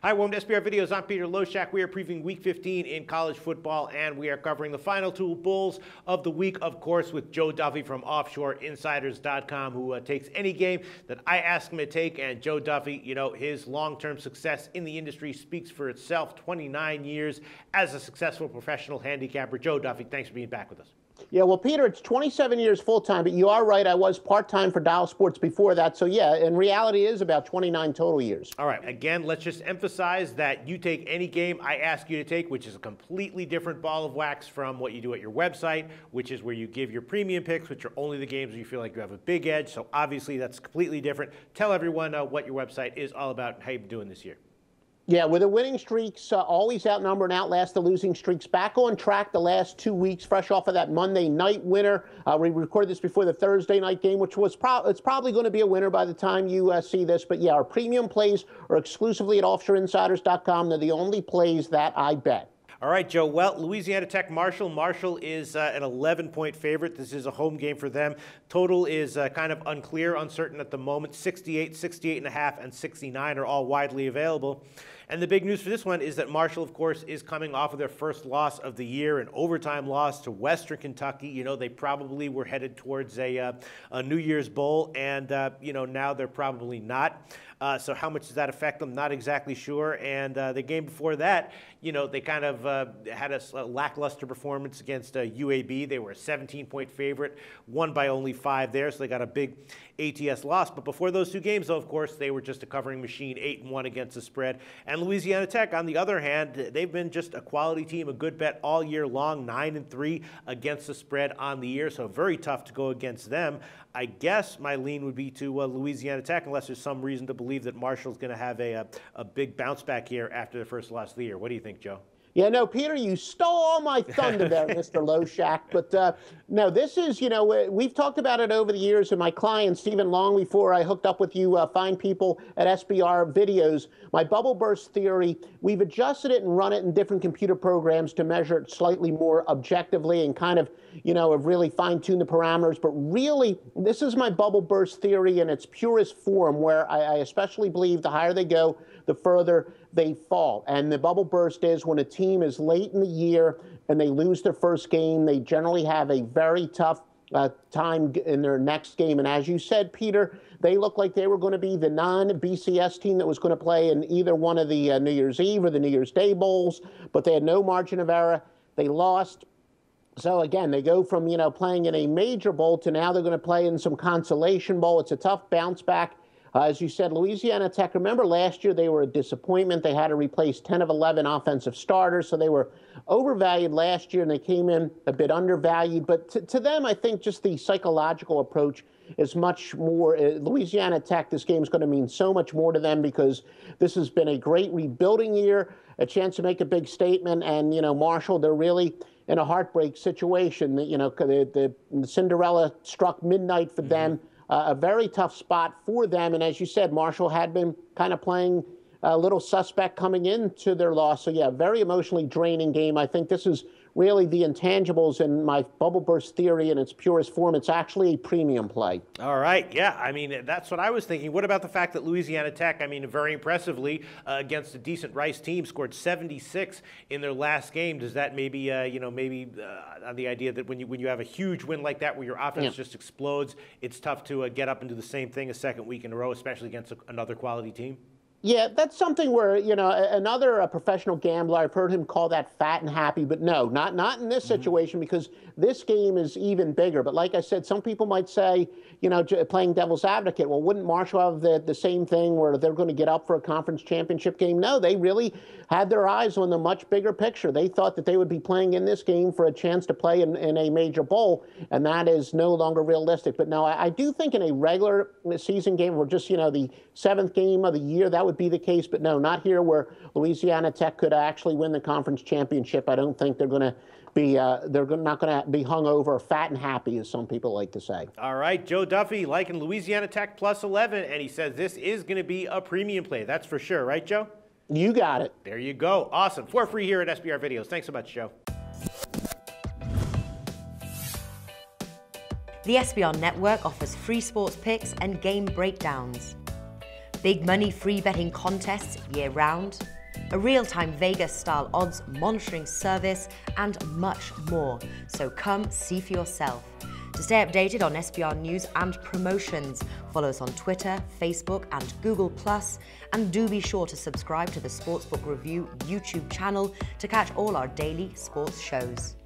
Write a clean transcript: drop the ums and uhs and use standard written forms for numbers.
Hi, welcome to SBR Videos. I'm Peter Loshak. We are previewing Week 15 in college football, and we are covering the final two bulls of the week, of course, with Joe Duffy from OffshoreInsiders.com, who takes any game that I ask him to take. And Joe Duffy, you know, his long-term success in the industry speaks for itself. 29 years as a successful professional handicapper. Joe Duffy, thanks for being back with us. Yeah, well, Peter, it's 27 years full-time, but you are right. I was part-time for Dial Sports before that. So, yeah, in reality, it is about 29 total years. All right. Again, let's just emphasize that you take any game I ask you to take, which is a completely different ball of wax from what you do at your website, which is where you give your premium picks, which are only the games where you feel like you have a big edge. So, obviously, that's completely different. Tell everyone what your website is all about and how you've been doing this year. Yeah, with the winning streaks always outnumber and outlast the losing streaks. Back on track the last 2 weeks, fresh off of that Monday night winner. We recorded this before the Thursday night game, which was it's probably going to be a winner by the time you see this. But yeah, our premium plays are exclusively at OffshoreInsiders.com. They're the only plays that I bet. All right, Joe. Well, Louisiana Tech Marshall. Marshall is an 11-point favorite. This is a home game for them. Total is kind of unclear, uncertain at the moment. 68, 68.5, and 69 are all widely available. And the big news for this one is that Marshall, of course, is coming off of their first loss of the year, an overtime loss to Western Kentucky. You know, they probably were headed towards a New Year's Bowl, and, you know, now they're probably not. So how much does that affect them? Not exactly sure. And the game before that, you know, they kind of had a lackluster performance against UAB. They were a 17-point favorite, won by only 5 there, so they got a big ATS loss. But before those two games, though, of course, they were just a covering machine, 8-1 against the spread. And Louisiana Tech, on the other hand, they've been just a quality team, a good bet all year long, 9-3 against the spread on the year, so very tough to go against them. I guess my lean would be to Louisiana Tech, unless there's some reason to believe that Marshall's going to have a big bounce back here after the first loss of the year. What do you think, Joe? Yeah, no, Peter, you stole all my thunder there, Mr. Loshak. But no, this is, you know, we've talked about it over the years, and my clients, even long before I hooked up with you fine people at SBR Videos, my bubble burst theory, we've adjusted it and run it in different computer programs to measure it slightly more objectively and kind of, you know, have really fine-tuned the parameters. But really, this is my bubble burst theory in its purest form, where I especially believe the higher they go, the further they fall. And the bubble burst is when a team is late in the year and they lose their first game, they generally have a very tough time in their next game. And as you said, Peter, they look like they were going to be the non-BCS team that was going to play in either one of the New Year's Eve or the New Year's Day bowls, but they had no margin of error. They lost. So again, they go from, you know, playing in a major bowl to now they're going to play in some consolation bowl. It's a tough bounce back. As you said, Louisiana Tech, remember last year they were a disappointment. They had to replace 10 of 11 offensive starters, so they were overvalued last year, and they came in a bit undervalued. But to them, I think just the psychological approach is much more. Louisiana Tech, this game is going to mean so much more to them because this has been a great rebuilding year, a chance to make a big statement. And, you know, Marshall, they're really in a heartbreak situation. You know, the Cinderella struck midnight for them. A very tough spot for them. And as you said, Marshall had been kind of playing a little suspect coming into their loss. So, yeah, very emotionally draining game. I think this is really the intangibles in my bubble burst theory in its purest form. It's actually a premium play. All right. Yeah, I mean, that's what I was thinking. What about the fact that Louisiana Tech, I mean, very impressively against a decent Rice team, scored 76 in their last game? Does that maybe, you know, maybe on the idea that when you have a huge win like that where your offense just explodes, it's tough to get up and do the same thing a second week in a row, especially against another quality team? Yeah, that's something where, you know, another professional gambler, I've heard him call that fat and happy, but no, not in this situation, because this game is even bigger. But like I said, some people might say, you know, playing devil's advocate, well, wouldn't Marshall have the same thing where they're going to get up for a conference championship game? No, they really had their eyes on the much bigger picture. They thought that they would be playing in this game for a chance to play in a major bowl, and that is no longer realistic. But no, I do think in a regular season game, or just, you know, the 7th game of the year, that would be the case. But no, not here where Louisiana Tech could actually win the conference championship. I don't think they're going to be, they're not going to be hung over fat and happy, as some people like to say. All right, Joe Duffy liking Louisiana Tech plus 11, and he says this is going to be a premium play. That's for sure, right, Joe? You got it. There you go. Awesome. For free here at SBR Videos. Thanks so much, Joe. The SBR Network offers free sports picks and game breakdowns. Big money free betting contests year-round. a real-time Vegas-style odds monitoring service, and much more. So come see for yourself. To stay updated on SBR news and promotions, follow us on Twitter, Facebook, and Google+, and do be sure to subscribe to the Sportsbook Review YouTube channel to catch all our daily sports shows.